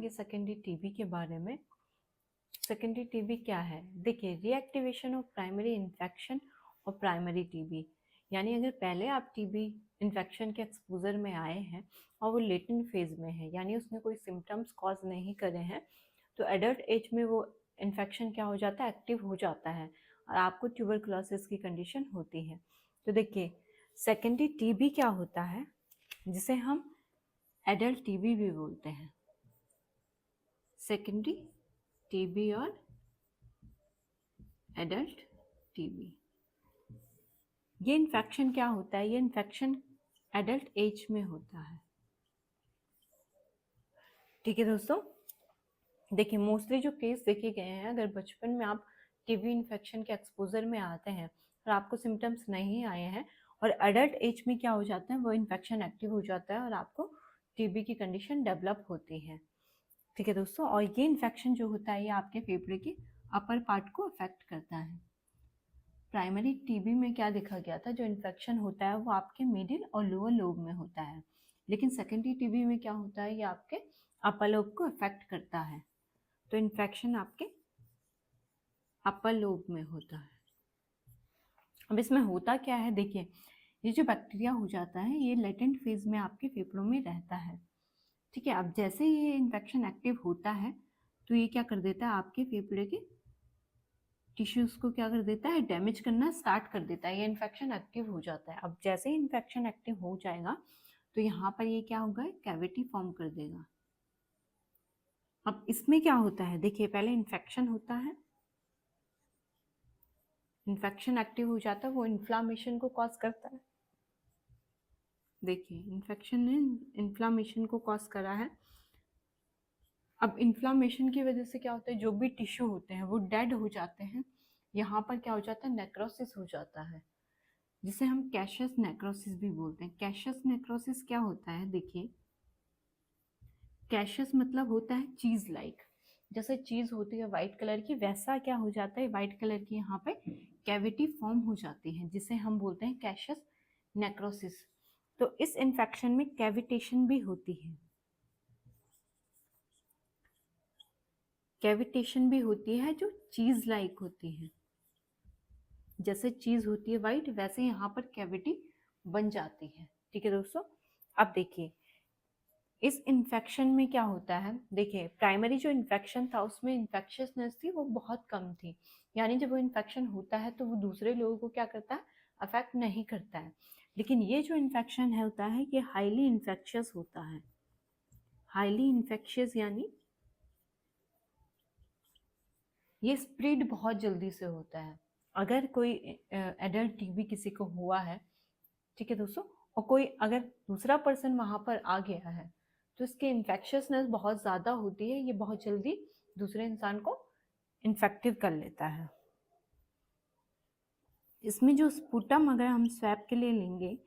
जानेंगे secondary TB के बारे में। सेकेंडरी टीबी क्या है? देखिए, रीएक्टिवेशन ऑफ प्राइमरी इन्फेक्शन और प्राइमरी टीबी, यानी अगर पहले आप टीबी इन्फेक्शन के एक्सपोजर में आए हैं और वो लेटेंट फेज में है, यानी उसने कोई सिम्टम्स कॉज नहीं करे हैं, तो एडल्ट एज में वो इन्फेक्शन क्या हो जाता है, एक्टिव हो जाता है और आपको ट्यूबरकुलोसिस की कंडीशन होती है। तो देखिए, सेकेंडरी टीबी क्या होता है, जिसे हम एडल्ट टीबी भी बोलते हैं। सेकेंडरी टीबी और एडल्ट टीबी, ये इन्फेक्शन क्या होता है? ये इन्फेक्शन एडल्ट एज में होता है। ठीक है दोस्तों, देखिए मोस्टली जो केस देखे गए हैं, अगर बचपन में आप टीबी इन्फेक्शन के एक्सपोजर में आते हैं और आपको सिम्टम्स नहीं आए हैं और एडल्ट एज में क्या हो जाता है, वो इन्फेक्शन एक्टिव हो जाता है और आपको टीबी की कंडीशन डेवलप होती है। ठीक है दोस्तों, और ये इन्फेक्शन जो होता है ये आपके फेफड़े के अपर पार्ट को अफेक्ट करता है। प्राइमरी टीबी में क्या देखा गया था, जो इन्फेक्शन होता है वो आपके मिडिल और लोअर लोब में होता है, लेकिन सेकेंडरी टीबी में क्या होता है, ये आपके अपर लोब को अफेक्ट करता है। तो इन्फेक्शन आपके अपर लोब में होता है। अब इसमें होता क्या है, देखिए ये जो बैक्टीरिया हो जाता है ये लेटेंट फेज में आपके फेफड़ों में रहता है। ठीक है, अब जैसे ये इन्फेक्शन एक्टिव होता है तो ये क्या कर देता है, आपके फेफड़े के टिश्यूज को क्या कर देता है, डैमेज करना स्टार्ट कर देता है। ये इन्फेक्शन एक्टिव हो जाता है। अब जैसे ही इन्फेक्शन एक्टिव हो जाएगा तो यहाँ पर ये क्या होगा, कैविटी फॉर्म कर देगा। अब इसमें क्या होता है, देखिए पहले इन्फेक्शन होता है, इन्फेक्शन एक्टिव हो जाता है, वो इन्फ्लामेशन को कॉज करता है। देखिए इन्फेक्शन ने इन्फ्लामेशन को कॉज करा है। अब इन्फ्लामेशन की वजह से क्या होता है, जो भी टिश्यू होते हैं वो डेड हो जाते हैं। यहाँ पर क्या हो जाता है, नेक्रोसिस हो जाता है, जिसे हम कैशियस नेक्रोसिस भी बोलते हैं। कैशियस नेक्रोसिस क्या होता है, देखिए कैशियस मतलब होता है चीज लाइक, जैसे चीज होती है व्हाइट कलर की, वैसा क्या हो जाता है, व्हाइट कलर की यहाँ पे कैविटी फॉर्म हो जाती है, जिसे हम बोलते हैं कैशियस नेक्रोसिस। तो इस इन्फेक्शन में कैविटेशन भी होती है, कैविटेशन भी होती है जो चीज लाइक होती है। जैसे चीज होती है वाइट, वैसे यहाँ पर कैविटी बन जाती है। ठीक है दोस्तों, अब देखिए इस इन्फेक्शन में क्या होता है, देखिए प्राइमरी जो इन्फेक्शन था उसमें इन्फेक्शियसनेस थी वो बहुत कम थी, यानी जब वो इन्फेक्शन होता है तो वो दूसरे लोगों को क्या करता है, अफेक्ट नहीं करता है। लेकिन ये जो इन्फेक्शन है होता है ये हाईली इन्फेक्शियस होता है। हाईली इन्फेक्शियस यानी ये स्प्रेड बहुत जल्दी से होता है। अगर कोई एडल्ट टीबी किसी को हुआ है, ठीक है दोस्तों, और कोई अगर दूसरा पर्सन वहां पर आ गया है तो इसकी इन्फेक्शियसनेस बहुत ज़्यादा होती है, ये बहुत जल्दी दूसरे इंसान को इन्फेक्टिव कर लेता है। इसमें जो स्पुटम अगर हम स्वैब के लिए लेंगे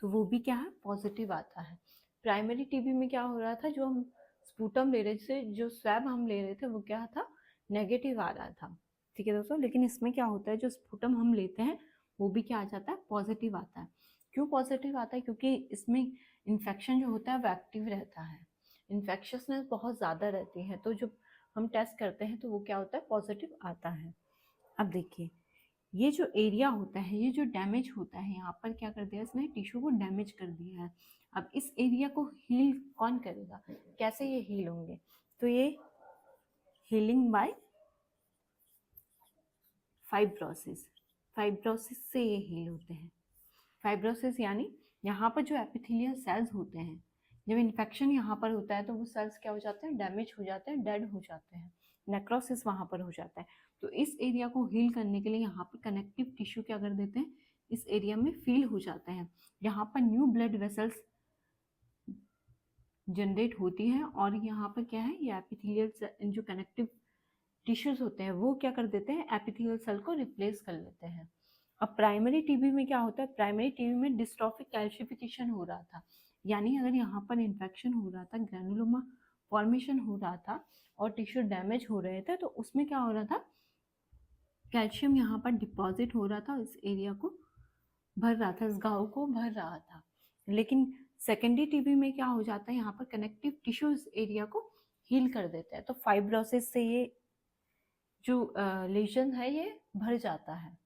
तो वो भी क्या है, पॉजिटिव आता है। प्राइमरी टीबी में क्या हो रहा था, जो हम स्पुटम ले रहे थे, जो स्वैब हम ले रहे थे वो क्या था, नेगेटिव आ रहा था। ठीक है दोस्तों, लेकिन इसमें क्या होता है, जो स्पुटम हम लेते हैं वो भी क्या आ जाता है, पॉजिटिव आता है। क्यों पॉजिटिव आता है, क्योंकि इसमें इन्फेक्शन जो होता है वो एक्टिव रहता है, इन्फेक्शियसनेस बहुत ज़्यादा रहती है, तो जब हम टेस्ट करते हैं तो वो क्या होता है, पॉजिटिव आता है। अब देखिए ये जो एरिया होता है, ये जो डैमेज होता है, यहाँ पर क्या कर दिया इसने, टिश्यू को डैमेज कर दिया है। अब इस एरिया को हील कौन करेगा, कैसे ये हील होंगे, तो ये हीलिंग बाय फाइब्रोसिस, फाइब्रोसिस से ये हील होते हैं। फाइब्रोसिस यानी यहाँ पर जो एपिथेलियल सेल्स होते हैं, जब इन्फेक्शन यहाँ पर होता है तो वो सेल्स क्या हो जाते हैं, डैमेज हो जाते हैं, डेड हो जाते हैं, नेक्रोसिस वहाँ पर हो जाता है। तो इस एरिया को हील करने के लिए यहाँ पर कनेक्टिव टिश्यू क्या कर देते हैं, इस एरिया में फील हो जाते हैं। यहाँ पर न्यू ब्लड वेसल्स जनरेट होती है और यहाँ पर क्या है, ये एपिथेलियल जो कनेक्टिव टिश्यूज होते हैं वो क्या कर देते हैं, एपिथेलियल सेल को रिप्लेस कर लेते हैं। अब प्राइमरी टीबी में क्या होता है, प्राइमरी टीबी में डिस्ट्रॉफिक कैल्शिफिकेशन हो रहा था, यानी अगर यहाँ पर इन्फेक्शन हो रहा था, ग्रैनुलोमा फॉर्मेशन हो रहा था और टिश्यू डैमेज हो रहे थे, तो उसमें क्या हो रहा था, कैल्शियम यहाँ पर डिपॉजिट हो रहा था, इस एरिया को भर रहा था, इस घाव को भर रहा था। लेकिन सेकेंडरी टीबी में क्या हो जाता है, यहाँ पर कनेक्टिव टिश्यू इस एरिया को हील कर देते हैं। तो फाइब्रोसिस से ये जो लेशन है ये भर जाता है।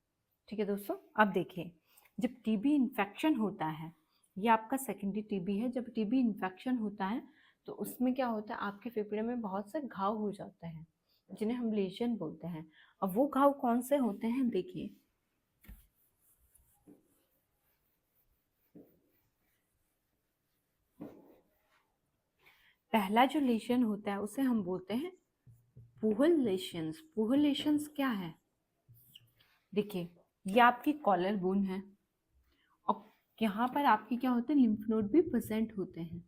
ठीक है दोस्तों, अब देखिए जब टीबी इन्फेक्शन होता है, ये आपका सेकेंडरी टीबी है, जब टीबी इन्फेक्शन होता है तो उसमें क्या होता है, आपके फेफड़े में बहुत से घाव हो जाते हैं जिन्हें हम लेशन बोलते हैं। अब वो घाव कौन से होते हैं, देखिए पहला जो लेशन होता है उसे हम बोलते हैं पुहल लेशंस। पुहल लेशंस क्या है, देखिए ये आपकी कॉलर बोन है और यहाँ पर आपके क्या होते हैं, लिम्फ नोड भी प्रेजेंट होते हैं।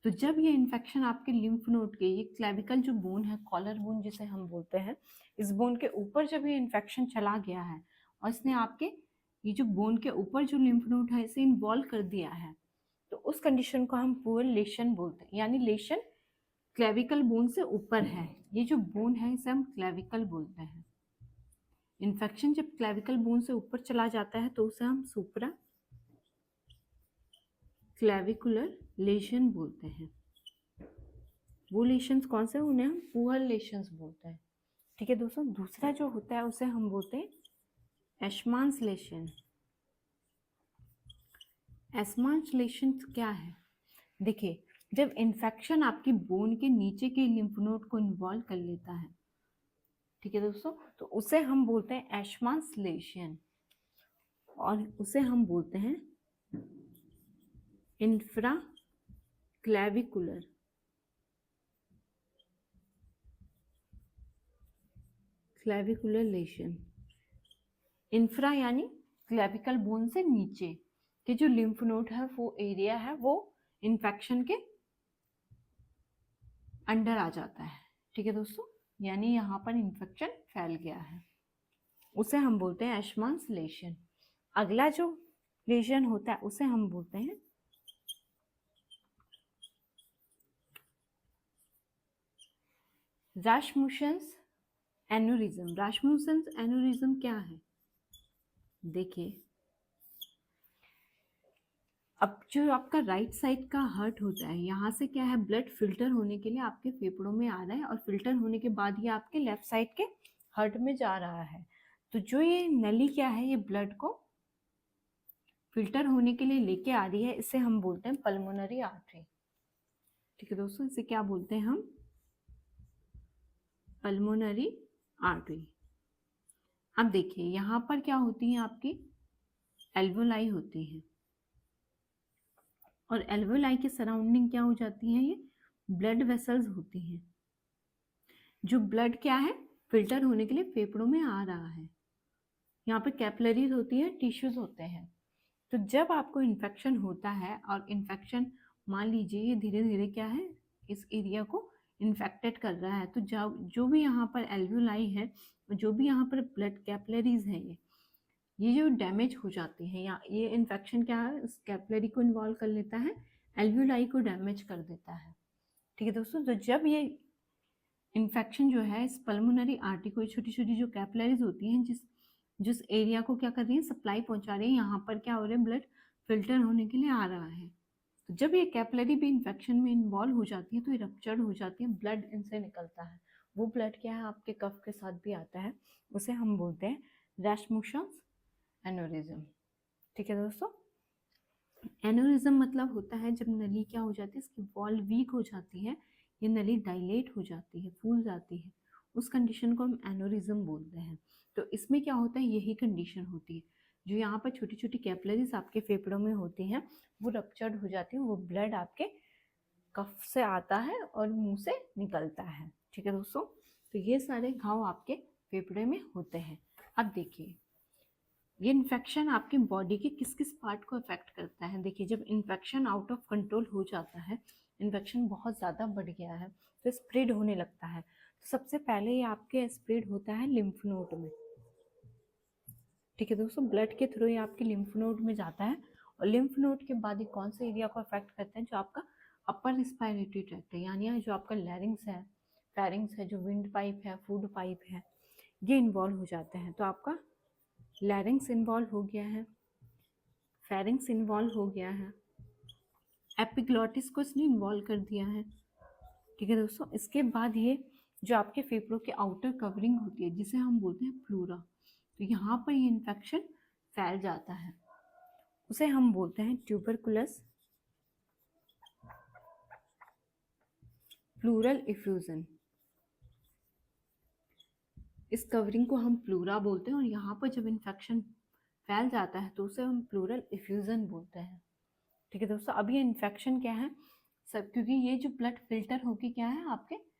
तो जब ये इन्फेक्शन आपके लिम्फ नोड के, ये क्लेविकल जो बोन है, कॉलर बोन जिसे हम बोलते हैं, इस बोन के ऊपर जब ये इन्फेक्शन चला गया है और इसने आपके ये जो बोन के ऊपर जो लिम्फ नोड है इसे इन्वॉल्व कर दिया है, तो उस कंडीशन को हम पुअर लेशन बोलते हैं। यानी लेशन क्लेविकल बोन से ऊपर है, ये जो बोन है इसे हम क्लेविकल बोलते हैं। इन्फेक्शन जब क्लेविकल बोन से ऊपर चला जाता है तो उसे हम सुप्रा क्लेविकुलर लेशन बोलते हैं। वो लेशंस कौन से, उन्हें हम पुअर लेशंस बोलते हैं। ठीक है दोस्तों, दूसरा जो होता है उसे हम बोलते हैं एशमांस लेशन। एशमांस लेशन क्या है, देखिए जब इन्फेक्शन आपकी बोन के नीचे के लिम्फ नोड को इन्वॉल्व कर लेता है, ठीक है दोस्तों, तो उसे हम बोलते हैं एशमांस लेशन और उसे हम बोलते हैं इंफ्रा क्लेविकुलर लेशन। इंफ्रा यानी क्लेविकल बोन से नीचे के जो लिम्फ नोड है, वो एरिया है, वो इन्फेक्शन के अंडर आ जाता है। ठीक है दोस्तों, यानी यहाँ पर इन्फेक्शन फैल गया है, उसे हम बोलते हैं एशमांस लेशन। अगला जो लेशन होता है उसे हम बोलते हैं रास्मुसेंस एन्यूरिज्म। रास्मुसेंस एन्यूरिज्म क्या है, देखिए अब जो आपका राइट साइड का हार्ट होता है, यहाँ से क्या है, ब्लड फिल्टर होने के लिए आपके फेफड़ों में आ रहा है और फिल्टर होने के बाद ये आपके लेफ्ट साइड के हार्ट में जा रहा है। तो जो ये नली क्या है, ये ब्लड को फिल्टर होने के लिए लेके आ रही है, इसे हम बोलते हैं पल्मोनरी आर्टरी। ठीक है दोस्तों, इसे क्या बोलते हैं हम, पल्मोनरी आर्टरी। अब देखिए यहाँ पर क्या होती है, आपकी एल्वोलाई होती है और एल्वोलाई के सराउंडिंग क्या हो जाती है, ये ब्लड वेसल्स होती हैं। जो ब्लड क्या है, फिल्टर होने के लिए फेफड़ों में आ रहा है। यहाँ पे कैपिलरीज होती है, टिश्यूज होते हैं। तो जब आपको इन्फेक्शन होता है और इन्फेक्शन मान लीजिए ये धीरे धीरे क्या है, इस एरिया को इन्फेक्टेड कर रहा है, तो जो भी यहाँ पर एल्वोलाई है, जो भी यहाँ पर ब्लड कैपिलरीज हैं, ये जो डैमेज हो जाती है, या ये इन्फेक्शन क्या है, इस कैपिलरी को इन्वॉल्व कर लेता है, एल्वोलाई को डैमेज कर देता है। ठीक है दोस्तों, तो जब ये इन्फेक्शन जो है इस पल्मोनरी आर्टरी को, छोटी छोटी जो कैपिलरीज होती हैं, जिस एरिया को क्या कर रही है, सप्लाई पहुंचा रही है, यहाँ पर क्या हो रहा है, ब्लड फिल्टर होने के लिए आ रहा है। तो जब ये कैपिलरी भी इन्फेक्शन में इन्वॉल्व हो जाती है तो ये रप्चर्ड हो जाती है, ब्लड इनसे निकलता है। वो ब्लड क्या है, आपके कफ के साथ भी आता है, उसे हम बोलते हैं रास्मुसेंस एन्यूरिज्म। ठीक है दोस्तों, एन्यूरिज्म मतलब होता है जब नली क्या हो जाती है, इसकी वॉल वीक हो जाती है, ये नली डायलेट हो जाती है, फूल जाती है, उस कंडीशन को हम एन्यूरिज्म बोलते हैं। तो इसमें क्या होता है, यही कंडीशन होती है, जो यहाँ पर छोटी छोटी कैपिलरीज आपके फेफड़ों में होती हैं, वो रप्चर्ड हो जाती है, वो ब्लड आपके कफ से आता है और मुंह से निकलता है। ठीक है दोस्तों, तो ये सारे घाव आपके फेफड़े में होते हैं। अब देखिए ये इन्फेक्शन आपकी बॉडी के किस किस पार्ट को अफेक्ट करता है। देखिए जब इन्फेक्शन आउट ऑफ कंट्रोल हो जाता है, इन्फेक्शन बहुत ज़्यादा बढ़ गया है, तो स्प्रेड होने लगता है। तो सबसे पहले ये आपके स्प्रेड होता है लिम्फ नोड में। ठीक है दोस्तों, ब्लड के थ्रू ये आपके लिम्फ नोड में जाता है और लिम्फ नोड के बाद ये कौन से एरिया को अफेक्ट करता है, जो आपका अपर रिस्पायरेटरी ट्रैक्ट है, यानी जो आपका लैरिंग्स है, फेरिंग्स है, जो विंड पाइप है, फूड पाइप है, ये इन्वॉल्व हो जाते हैं। तो आपका लैरिंग्स इन्वॉल्व हो गया है, फेरिंग्स इन्वॉल्व हो गया है, एपिग्लॉटिस को इसने इन्वॉल्व कर दिया है, ठीक है दोस्तों। इसके बाद ये जो आपके फेफड़ों की आउटर कवरिंग होती है जिसे हम बोलते हैं प्लूरा, तो यहाँ पर ये इन्फेक्शन फैल जाता है, उसे हम बोलते हैं ट्यूबरकुलस प्लूरल इफ्यूजन। इस कवरिंग को हम प्लूरा बोलते हैं और यहाँ पर जब इन्फेक्शन फैल जाता है तो उसे हम प्लूरल इफ्यूजन बोलते हैं। ठीक है दोस्तों। अब ये इन्फेक्शन क्या है सब, क्योंकि ये जो ब्लड फिल्टर होके क्या है आपके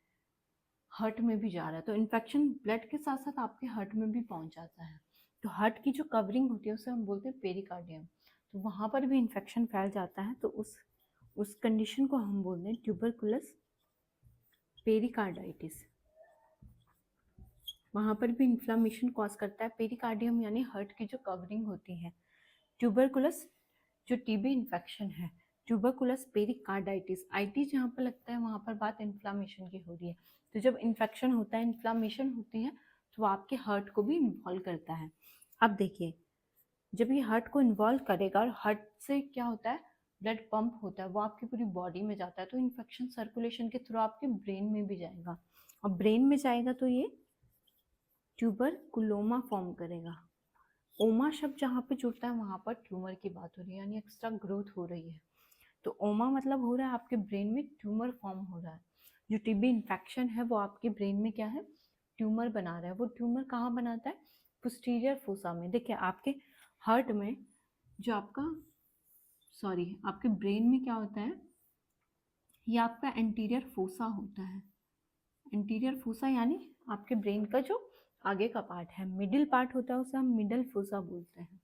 हार्ट में भी जा रहा है, तो इन्फेक्शन ब्लड के साथ साथ आपके हार्ट में भी पहुंच जाता है। तो हार्ट की जो कवरिंग होती है उसे हम बोलते हैं पेरिकार्डियम, तो वहाँ पर भी इन्फेक्शन फैल जाता है, तो उस कंडीशन को हम बोलते हैं ट्यूबरकुलस पेरिकार्डाइटिस। वहाँ पर भी इन्फ्लामेशन कॉज करता है। पेरिकार्डियम यानी हार्ट की जो कवरिंग होती है। ट्यूबरकुलस जो टीबी इन्फेक्शन है, ट्यूबरकुलस पेरिकार्डाइटिस, आईटी जहाँ पर लगता है वहाँ पर बात इन्फ्लामेशन की हो रही है। तो जब इन्फेक्शन होता है, इन्फ्लामेशन होती है, तो वो आपके हार्ट को भी इन्वॉल्व करता है। अब देखिए, जब ये हार्ट को इन्वॉल्व करेगा और हार्ट से क्या होता है, ब्लड पंप होता है, वो आपकी पूरी बॉडी में जाता है, तो इन्फेक्शन सर्कुलेशन के थ्रू आपके ब्रेन में भी जाएगा, और ब्रेन में जाएगा तो ये ट्यूबरकुलोमा फॉर्म करेगा। ओमा शब्द जहाँ पे जुड़ता है वहाँ पर ट्यूमर की बात हो रही है, यानी एक्स्ट्रा ग्रोथ हो रही है। तो ओमा मतलब हो रहा है आपके ब्रेन में ट्यूमर फॉर्म हो रहा है। जो टीबी इन्फेक्शन है वो आपके ब्रेन में क्या है, ट्यूमर बना रहा है। वो ट्यूमर कहाँ बनाता है, पोस्टीरियर फोसा में। देखिए आपके हार्ट में जो आपके ब्रेन में क्या होता है, ये आपका एंटीरियर फोसा होता है। एंटीरियर फोसा यानी आपके ब्रेन का जो आगे का पार्ट है, मिडिल पार्ट होता है, उसे हम मिडल फोसा बोलते हैं।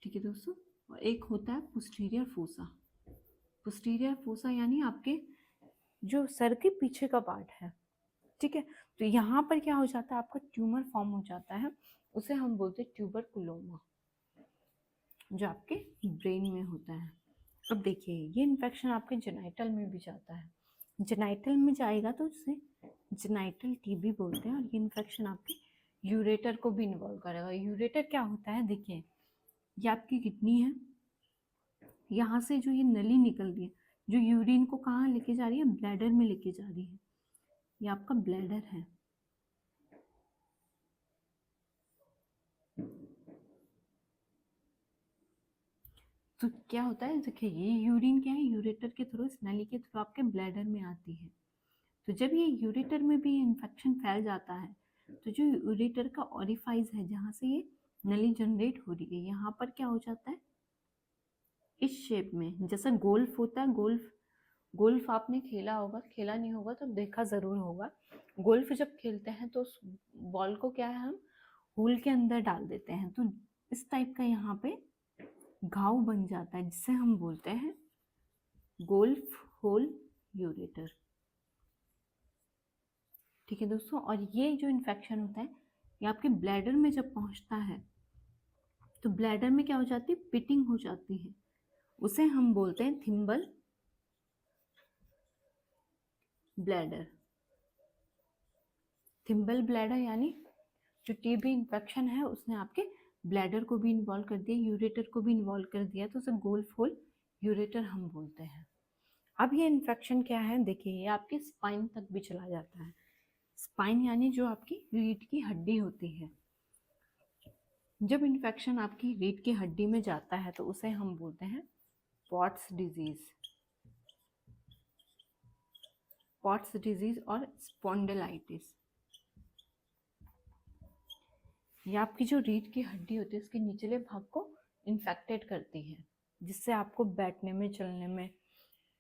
ठीक है दोस्तों। और एक होता है पोस्टीरियर फोसा। पोस्टीरियर फोसा यानी आपके जो सर के पीछे का पार्ट है। ठीक है। तो यहाँ पर क्या हो जाता है, आपका ट्यूमर फॉर्म हो जाता है, उसे हम बोलते हैं ट्यूबरकुलोमा, जो आपके ब्रेन में होता है। अब देखिए, ये इन्फेक्शन आपके जेनाइटल में भी जाता है। जेनाइटल में जाएगा तो उसे जेनाइटल टीबी बोलते हैं, और ये इन्फेक्शन आपके यूरेटर को भी इन्वॉल्व करेगा। यूरेटर क्या होता है, देखिए ये आपकी किडनी है, यहाँ से जो ये नली निकल रही है, जो यूरिन को कहाँ लेके जा रही है, ब्लैडर में लेके जा रही है। ये आपका ब्लैडर है। तो क्या होता है, देखिए ये यूरिन क्या है, यूरेटर के थ्रू, इस नली के थ्रू आपके ब्लैडर में आती है। तो जब ये यूरेटर में भी इन्फेक्शन फैल जाता है, तो जो यूरेटर का ओरिफाइस है जहाँ से ये नली जनरेट हो रही है, यहाँ पर क्या हो जाता है, इस शेप में, जैसे गोल्फ होता है, गोल्फ गोल्फ आपने खेला होगा, खेला नहीं होगा तो देखा ज़रूर होगा। गोल्फ जब खेलते हैं तो उस बॉल को क्या है, हम होल के अंदर डाल देते हैं, तो इस टाइप का यहाँ पे घाव बन जाता है, जिसे हम बोलते हैं गोल्फ होल यूरेटर। ठीक है दोस्तों। और ये जो इन्फेक्शन होता है, ये आपके ब्लैडर में जब पहुंचता है, तो ब्लैडर में क्या हो जाती है, पिटिंग हो जाती है, उसे हम बोलते हैं थिम्बल ब्लैडर। थिम्बल ब्लैडर यानी जो टीबी इन्फेक्शन है उसने आपके ब्लैडर को भी इन्वॉल्व कर दिया, यूरेटर को भी इन्वॉल्व कर दिया, तो उसे गोल्फ होल यूरेटर हम बोलते हैं। अब ये इन्फेक्शन क्या है, देखिए ये आपकी स्पाइन तक भी चला जाता है। स्पाइन यानी जो आपकी रीढ़ की हड्डी होती है। जब इन्फेक्शन आपकी रीढ़ की हड्डी में जाता है तो उसे हम बोलते हैं पॉट्स डिजीज, पॉट्स डिजीज और स्पॉन्डिलाइटिस। ये आपकी जो रीढ़ की हड्डी होती है उसके निचले भाग को इन्फेक्टेड करती है, जिससे आपको बैठने में, चलने में,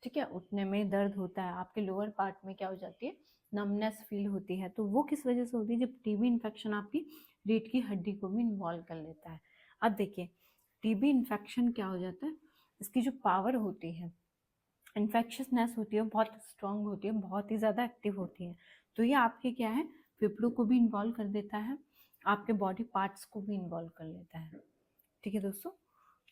ठीक है, उठने में दर्द होता है। आपके लोअर पार्ट में क्या हो जाती है, नमनेस फील होती है। तो वो किस वजह से होती है, जब टीबी इन्फेक्शन आपकी रीढ़ की हड्डी को भी इन्वॉल्व कर लेता है। अब देखिए, टीबी इन्फेक्शन क्या हो जाता है, इसकी जो पावर होती है, इन्फेक्शसनेस होती है, बहुत स्ट्रांग होती है, बहुत ही ज़्यादा एक्टिव होती है। तो ये आपके क्या है, फेफड़ों को भी इन्वॉल्व कर देता है, आपके बॉडी पार्ट्स को भी इन्वॉल्व कर लेता है। ठीक है दोस्तों।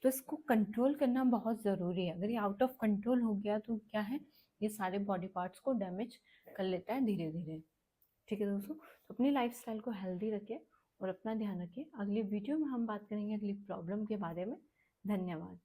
तो इसको कंट्रोल करना बहुत ज़रूरी है। अगर ये आउट ऑफ कंट्रोल हो गया तो क्या है, ये सारे बॉडी पार्ट्स को डैमेज कर लेता है धीरे धीरे। ठीक है दोस्तों। तो अपनी लाइफस्टाइल को हेल्दी रखिए और अपना ध्यान रखिए। अगली वीडियो में हम बात करेंगे अगली प्रॉब्लम के बारे में। धन्यवाद।